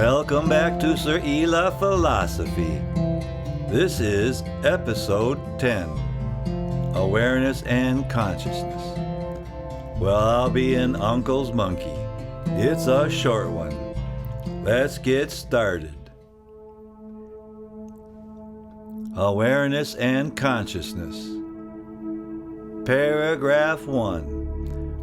Welcome back to Sir Ela Philosophy. This is Episode 10, Awareness and Consciousness. Well, I'll be an uncle's monkey. It's a short one. Let's get started. Awareness and Consciousness. Paragraph 1.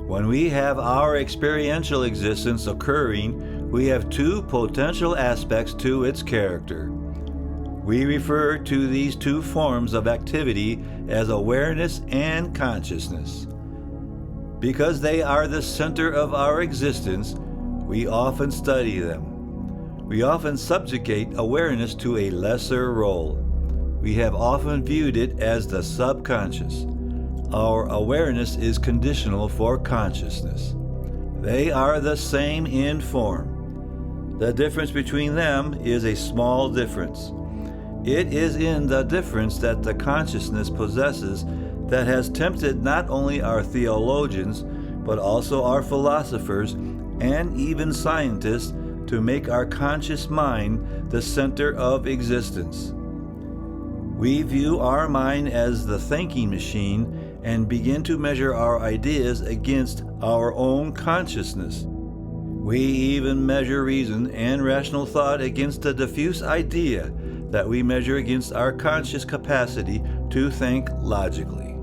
When we have our experiential existence occurring, we have two potential aspects to its character. We refer to these two forms of activity as awareness and consciousness. Because they are the center of our existence, we often study them. We often subjugate awareness to a lesser role. We have often viewed it as the subconscious. Our awareness is conditional for consciousness. They are the same in form. The difference between them is a small difference. It is in the difference that the consciousness possesses that has tempted not only our theologians, but also our philosophers and even scientists to make our conscious mind the center of existence. We view our mind as the thinking machine and begin to measure our ideas against our own consciousness. We even measure reason and rational thought against the diffuse idea that we measure against our conscious capacity to think logically.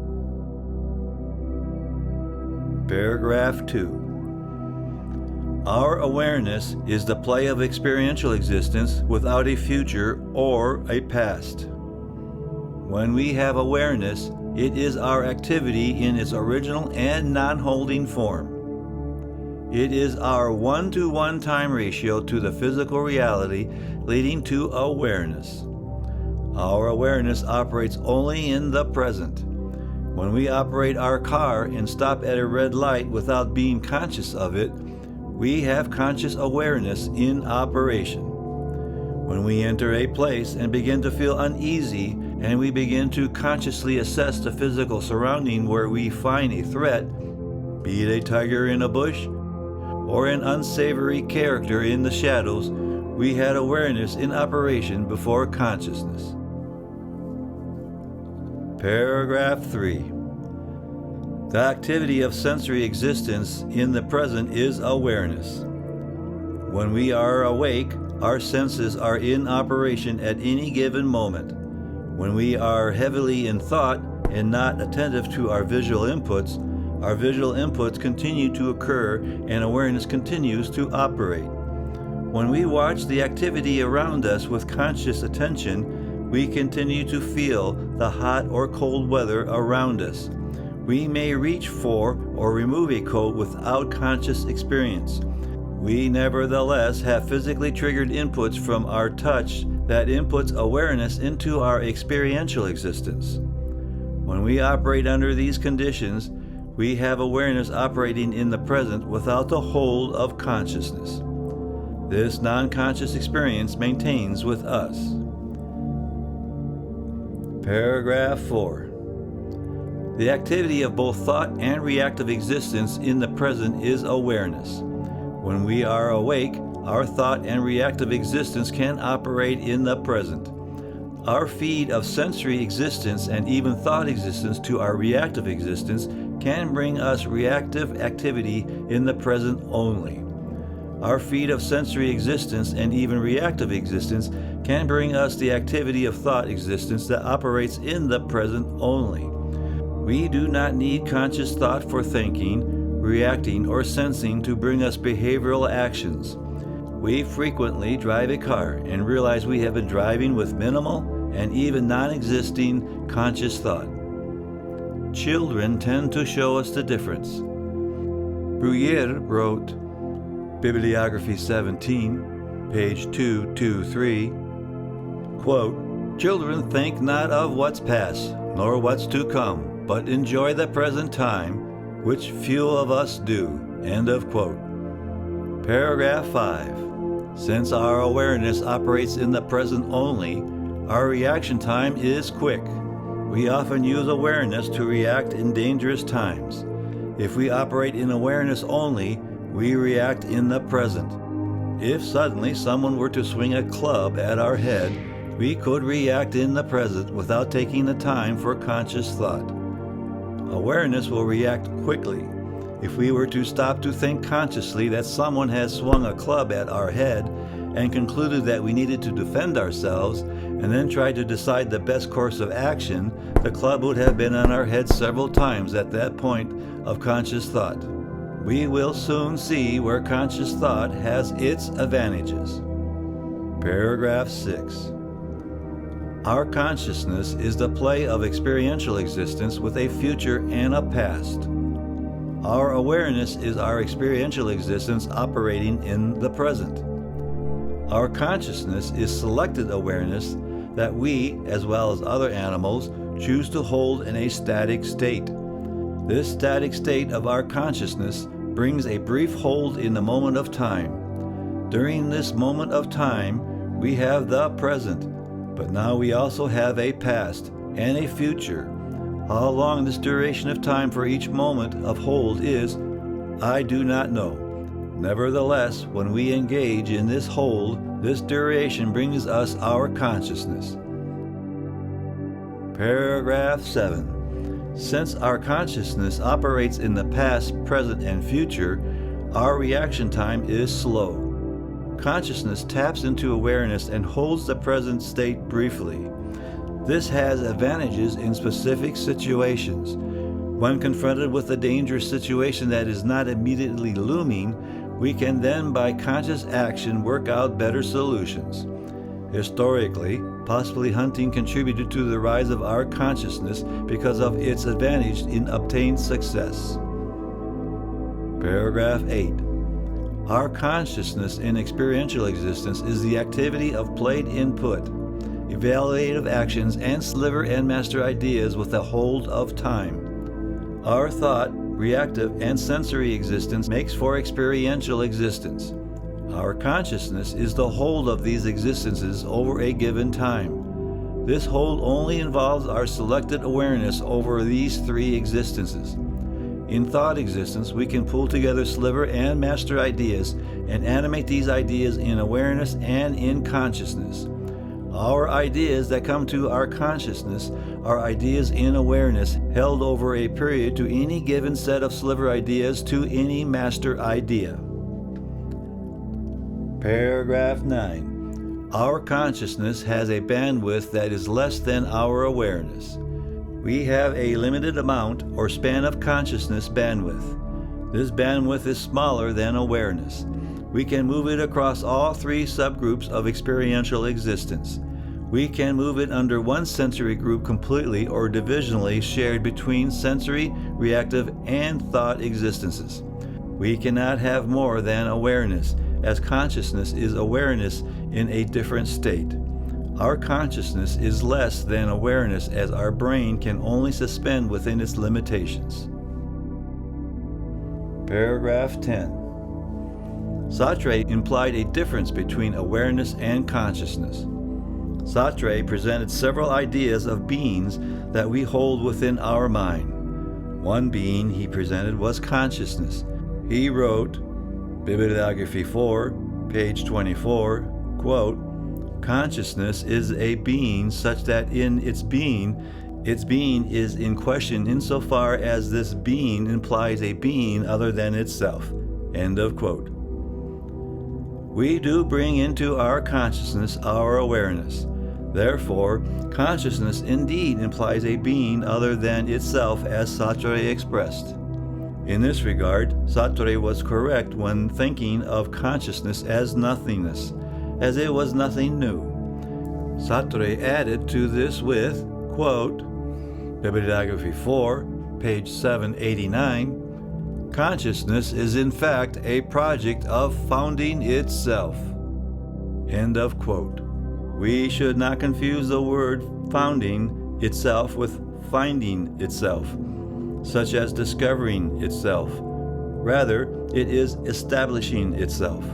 Paragraph 2. Our awareness is the play of experiential existence without a future or a past. When we have awareness, it is our activity in its original and non-holding form. It is our 1-to-1 time ratio to the physical reality leading to awareness. Our awareness operates only in the present. When we operate our car and stop at a red light without being conscious of it, we have conscious awareness in operation. When we enter a place and begin to feel uneasy and we begin to consciously assess the physical surrounding where we find a threat, be it a tiger in a bush or an unsavory character in the shadows, we had awareness in operation before consciousness. Paragraph 3. The activity of sensory existence in the present is awareness. When we are awake, our senses are in operation at any given moment. When we are heavily in thought and not attentive to our visual inputs continue to occur and awareness continues to operate. When we watch the activity around us with conscious attention, we continue to feel the hot or cold weather around us. We may reach for or remove a coat without conscious experience. We nevertheless have physically triggered inputs from our touch that inputs awareness into our experiential existence. When we operate under these conditions, we have awareness operating in the present without the hold of consciousness. This non-conscious experience maintains with us. Paragraph 4. The activity of both thought and reactive existence in the present is awareness. When we are awake, our thought and reactive existence can operate in the present. Our feed of sensory existence and even thought existence to our reactive existence can bring us reactive activity in the present only. Our feed of sensory existence and even reactive existence can bring us the activity of thought existence that operates in the present only. We do not need conscious thought for thinking, reacting, or sensing to bring us behavioral actions. We frequently drive a car and realize we have been driving with minimal and even non-existing conscious thought. Children tend to show us the difference. Bruyère wrote, Bibliography 17, page 223, quote, "Children think not of what's past, nor what's to come, but enjoy the present time, which few of us do." End of quote. Paragraph 5. Since our awareness operates in the present only, our reaction time is quick. We often use awareness to react in dangerous times. If we operate in awareness only, we react in the present. If suddenly someone were to swing a club at our head, we could react in the present without taking the time for conscious thought. Awareness will react quickly. If we were to stop to think consciously that someone has swung a club at our head and concluded that we needed to defend ourselves, and then tried to decide the best course of action, the club would have been on our head several times at that point of conscious thought. We will soon see where conscious thought has its advantages. Paragraph 6. Our consciousness is the play of experiential existence with a future and a past. Our awareness is our experiential existence operating in the present. Our consciousness is selected awareness that we, as well as other animals, choose to hold in a static state. This static state of our consciousness brings a brief hold in the moment of time. During this moment of time, we have the present, but now we also have a past and a future. How long this duration of time for each moment of hold is, I do not know. Nevertheless, when we engage in this hold, this duration brings us our consciousness. Paragraph 7. Since our consciousness operates in the past, present, and future, our reaction time is slow. Consciousness taps into awareness and holds the present state briefly. This has advantages in specific situations. When confronted with a dangerous situation that is not immediately looming, we can then, by conscious action, work out better solutions. Historically, possibly hunting contributed to the rise of our consciousness because of its advantage in obtained success. Paragraph 8. Our consciousness in experiential existence is the activity of played input, evaluative actions, and sliver and master ideas with a hold of time. Our thought, reactive, and sensory existence makes for experiential existence. Our consciousness is the hold of these existences over a given time. This hold only involves our selected awareness over these three existences. In thought existence, we can pull together sliver and master ideas and animate these ideas in awareness and in consciousness. Our ideas that come to our consciousness are ideas in awareness held over a period to any given set of sliver ideas to any master idea. Paragraph 9. Our consciousness has a bandwidth that is less than our awareness. We have a limited amount or span of consciousness bandwidth. This bandwidth is smaller than awareness. We can move it across all three subgroups of experiential existence. We can move it under one sensory group completely or divisionally shared between sensory, reactive, and thought existences. We cannot have more than awareness, as consciousness is awareness in a different state. Our consciousness is less than awareness, as our brain can only suspend within its limitations. Paragraph 10. Sartre implied a difference between awareness and consciousness. Sartre presented several ideas of beings that we hold within our mind. One being he presented was consciousness. He wrote, Bibliography 4, page 24, quote, "Consciousness is a being such that in its being is in question insofar as this being implies a being other than itself." End of quote. We do bring into our consciousness our awareness. Therefore, consciousness indeed implies a being other than itself, as Sartre expressed. In this regard, Sartre was correct when thinking of consciousness as nothingness, as it was nothing new. Sartre added to this with, quote, Bibliography 4, page 789, "Consciousness is in fact a project of founding itself." End of quote. We should not confuse the word founding itself with finding itself, such as discovering itself. Rather, it is establishing itself.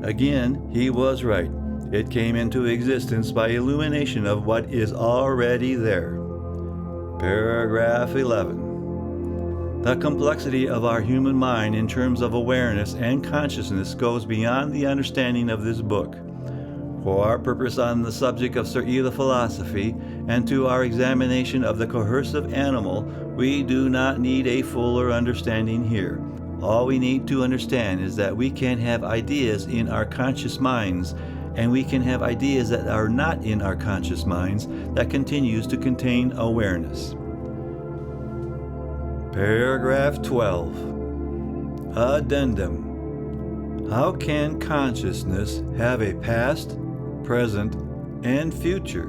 Again, he was right. It came into existence by illumination of what is already there. Paragraph 11. The complexity of our human mind in terms of awareness and consciousness goes beyond the understanding of this book. For our purpose on the subject of Sir Ela philosophy and to our examination of the coercive animal, we do not need a fuller understanding here. All we need to understand is that we can have ideas in our conscious minds, and we can have ideas that are not in our conscious minds that continues to contain awareness. Paragraph 12. Addendum. How can consciousness have a past, present, and future?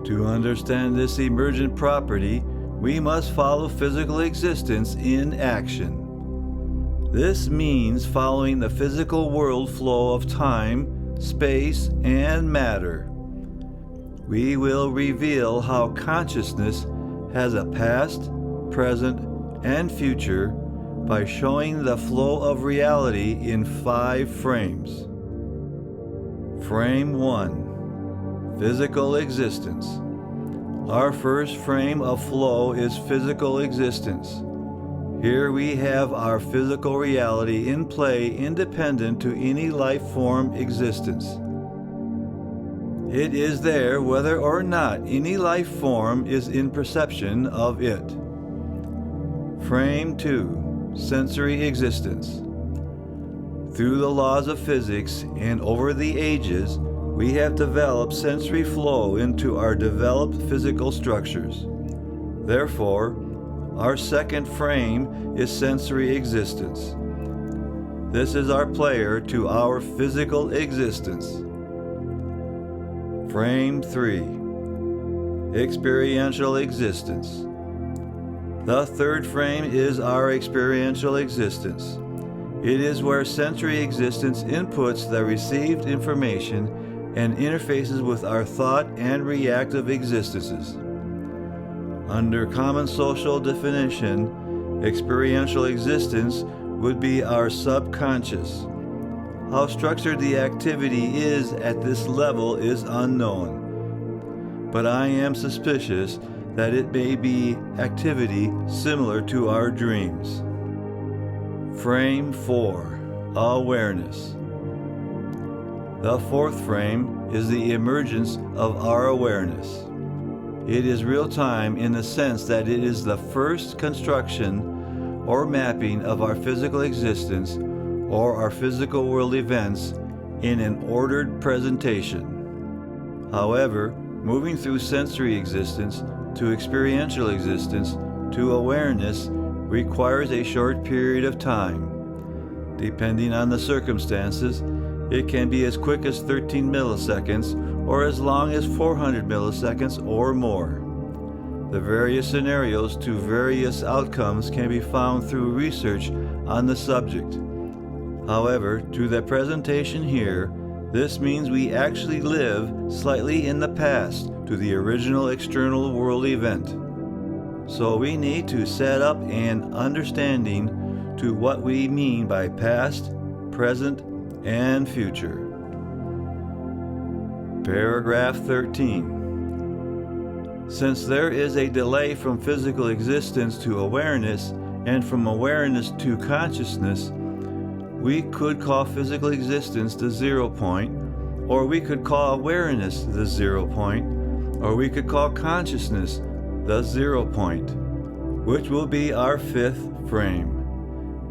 To understand this emergent property, we must follow physical existence in action. This means following the physical world flow of time, space, and matter. We will reveal how consciousness has a past, present, and future by showing the flow of reality in 5 frames. Frame 1. Physical existence. Our first frame of flow is physical existence. Here we have our physical reality in play independent to any life form existence. It is there whether or not any life form is in perception of it. Frame 2. Sensory existence. Through the laws of physics and over the ages, we have developed sensory flow into our developed physical structures. Therefore, our second frame is sensory existence. This is our player to our physical existence. Frame 3. Experiential existence. The third frame is our experiential existence. It is where sensory existence inputs the received information and interfaces with our thought and reactive existences. Under common social definition, experiential existence would be our subconscious. How structured the activity is at this level is unknown, but I am suspicious that it may be activity similar to our dreams. Frame 4. Awareness. The fourth frame is the emergence of our awareness. It is real-time in the sense that it is the first construction or mapping of our physical existence or our physical world events in an ordered presentation. However, moving through sensory existence to experiential existence to awareness requires a short period of time. Depending on the circumstances, it can be as quick as 13 milliseconds or as long as 400 milliseconds or more. The various scenarios to various outcomes can be found through research on the subject. However, to the presentation here, this means we actually live slightly in the past to the original external world event. So we need to set up an understanding to what we mean by past, present, and future. Paragraph 13. Since there is a delay from physical existence to awareness and from awareness to consciousness, we could call physical existence the 0 point, or we could call awareness the 0 point, or we could call consciousness the 0 point, which will be our fifth frame.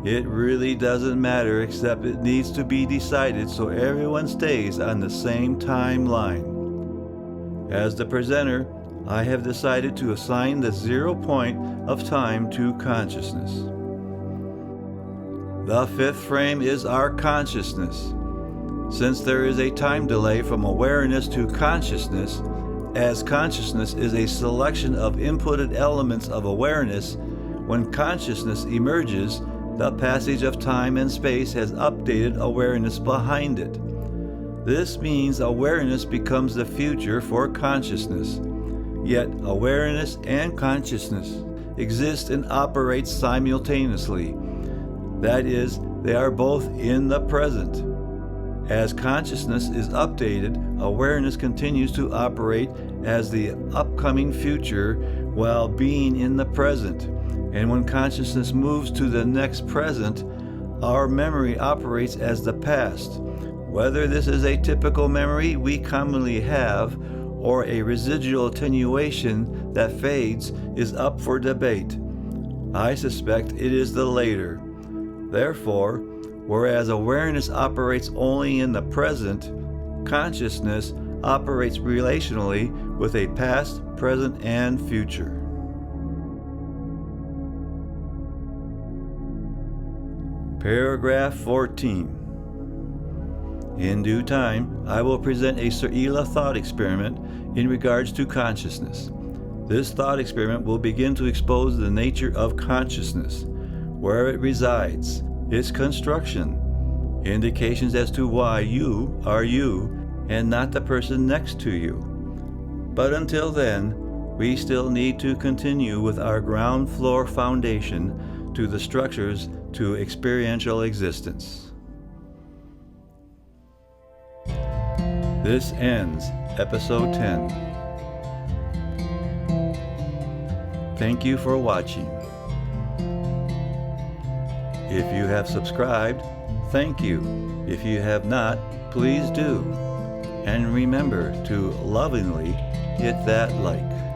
It really doesn't matter, except it needs to be decided so everyone stays on the same timeline. As the presenter, I have decided to assign the 0 point of time to consciousness. The fifth frame is our consciousness. Since there is a time delay from awareness to consciousness, as consciousness is a selection of inputted elements of awareness, when consciousness emerges, the passage of time and space has updated awareness behind it. This means awareness becomes the future for consciousness. Yet awareness and consciousness exist and operate simultaneously. That is, they are both in the present. As consciousness is updated, awareness continues to operate as the upcoming future while being in the present. And when consciousness moves to the next present, our memory operates as the past. Whether this is a typical memory we commonly have or a residual attenuation that fades is up for debate. I suspect it is the later. Therefore, whereas awareness operates only in the present, consciousness operates relationally with a past, present, and future. Paragraph 14. In due time, I will present a Sir thought experiment in regards to consciousness. This thought experiment will begin to expose the nature of consciousness, where it resides, its construction, indications as to why you are you and not the person next to you. But until then, we still need to continue with our ground floor foundation to the structures to experiential existence. This ends Episode 10. Thank you for watching. If you have subscribed, thank you. If you have not, please do. And remember to lovingly hit that like.